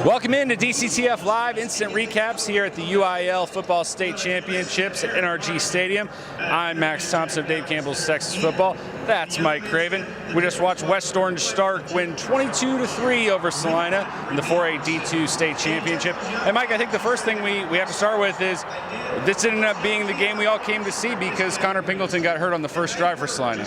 Welcome in to DCTF Live Instant Recaps here at the UIL Football State Championships at NRG Stadium. I'm Max Thompson of Dave Campbell's Texas Football. That's Mike Craven. We just watched West Orange Stark win 22-3 over Celina in the 4A D2 State Championship. And Mike, I think the first thing we have to start with is this ended up being the game we all came to see because Connor Pingleton got hurt on the first drive for Celina.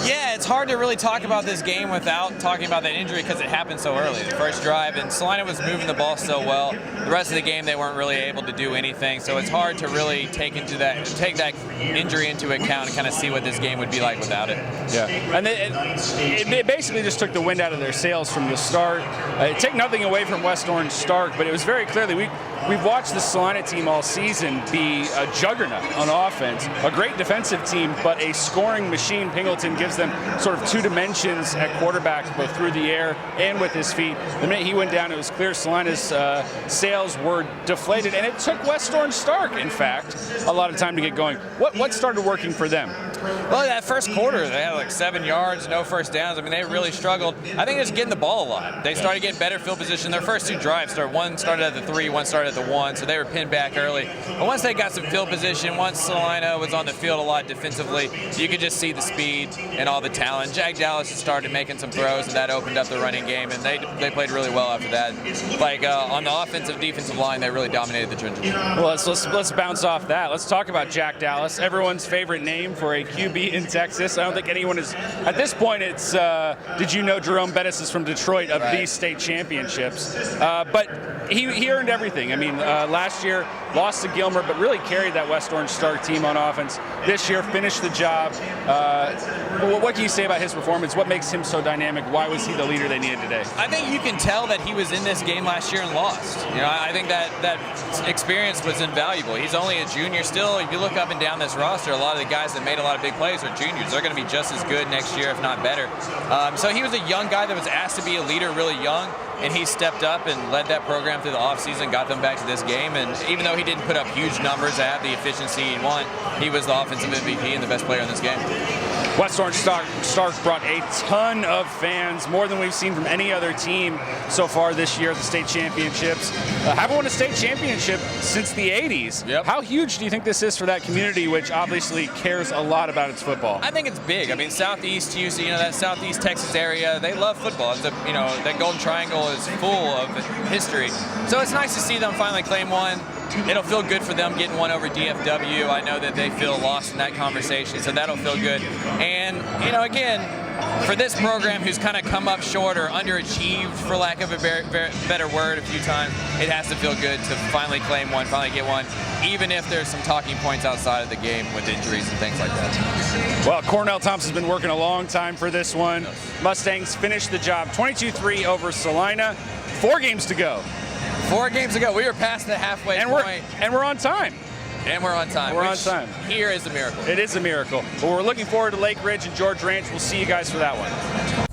Yeah, it's hard to really talk about this game without talking about that injury because it happened so early. The first drive, and Celina was moving the ball so well. The rest of the game, they weren't really able to do anything. So it's hard to really take that injury into account and kind of see what this game would be like without it. Yeah, and it basically just took the wind out of their sails from the start. Take nothing away from West Orange Stark, but it was very clearly we've watched the Celina team all season be a juggernaut on offense, a great defensive team, but a scoring machine. Pingleton gives them sort of two dimensions at quarterback, both through the air and with his feet. The minute he went down, it was clear Celina's sails were deflated, and it took West Orange Stark, in fact, a lot of time to get going. What started working for them? Well, that first quarter, they had like 7 yards, no first downs. I mean, they really struggled. I think it was getting the ball a lot. They started getting better field position. Their first two drives, one started at the 3, one started at the 1, so they were pinned back early. But once they got some field position, once Celina was on the field a lot defensively, you could just see the speed and all the talent. Jack Dallas started making some throws, and that opened up the running game, and they played really well after that. Like on the offensive, defensive line, they really dominated the trenches. Well, let's bounce off that. Let's talk about Jack Dallas, everyone's favorite name for a QB in Texas. I don't think anyone is, at this point, it's, did you know Jerome Bettis is from Detroit of these state championships? But he earned everything. I mean, last year, lost to Gilmer, but really carried that West Orange Stark team on offense. This year, finished the job. What can you say about his performance? What makes him so dynamic? Why was he the leader they needed today? I think you can tell that he was in this game last year and lost. You know, I think that experience was invaluable. He's only a junior still. If you look up and down this roster, a lot of the guys that made a lot of big plays are juniors. They're going to be just as good next year, if not better. So he was a young guy that was asked to be a leader really young, and he stepped up and led that program through the offseason, got them back to this game. And even though he didn't put up huge numbers to have the efficiency he wanted, he was the offensive MVP and the best player in this game. West Orange Stark brought a ton of fans, more than we've seen from any other team so far this year at the state championships. Haven't won a state championship since the 80s. Yep. How huge do you think this is for that community, which obviously cares a lot about its football? I think it's big. I mean, Southeast Houston, that Southeast Texas area, they love football. That Golden Triangle is full of history. So it's nice to see them finally claim one. It'll feel good for them getting one over DFW. I know that they feel lost in that conversation, so that'll feel good. And, again, for this program who's kind of come up short or underachieved, for lack of a better word, a few times, it has to feel good to finally claim one, finally get one, even if there's some talking points outside of the game with injuries and things like that. Well, Cornell Thompson's been working a long time for this one. Mustangs finished the job 22-3 over Celina. 4 games to go. 4 games to go. We were past the halfway point. And we're on time. And we're on time. We're on time. Here is a miracle. It is a miracle. But we're looking forward to Lake Ridge and George Ranch. We'll see you guys for that one.